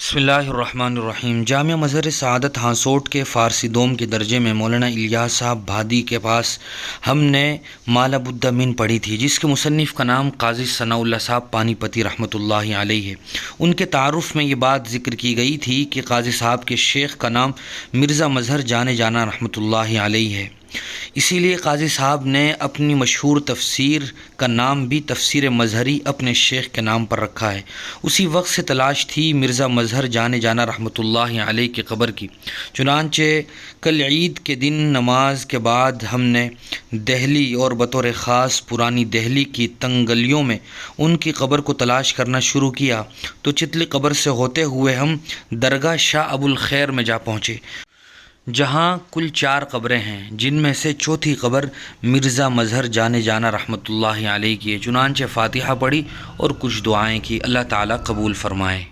बिस्मिल्लाहिर्रहमानिर्रहीम। जामिया मज़हर सआदत हांसोट के फ़ारसी दोम के दर्जे में मौलाना इलियास साहब भादी के पास हमने माला बुद्दा मीन पढ़ी थी, जिसके मुसन्निफ़ का नाम काज़ी सनाउल्लाह साहब पानीपती रहमतुल्लाहि अलैहि है। उनके तारुफ़ में ये बात ज़िक्र की गई थी कि काज़ी साहब के शेख का नाम मिर्ज़ा मज़हर जाने जाना रहमतुल्लाहि अलैहि है। इसीलिए काज़ी साहब ने अपनी मशहूर तफसीर का नाम भी तफसीर मज़हरी अपने शेख के नाम पर रखा है। उसी वक्त से तलाश थी मिर्ज़ा मज़हर जाने जाना रहमतुल्लाहि अलैहि की क़ब्र की। चुनांचे कल ईद के दिन नमाज के बाद हमने दहली और बतौर ख़ास पुरानी दहली की तंग गलियों में उनकी क़ब्र को तलाश करना शुरू किया तो चितली क़ब्र से होते हुए हम दरगाह शाह अबुल खैर में जा पहुँचे, जहाँ कुल 4 क़ब्रें हैं, जिनमें से चौथी क़ब्र मिर्ज़ा मज़हर जाने जाना रहमतुल्लाहि अलैहि की है। चुनांचे फ़ातिहा पढ़ी और कुछ दुआएं की। अल्लाह ताला कबूल फ़रमाए।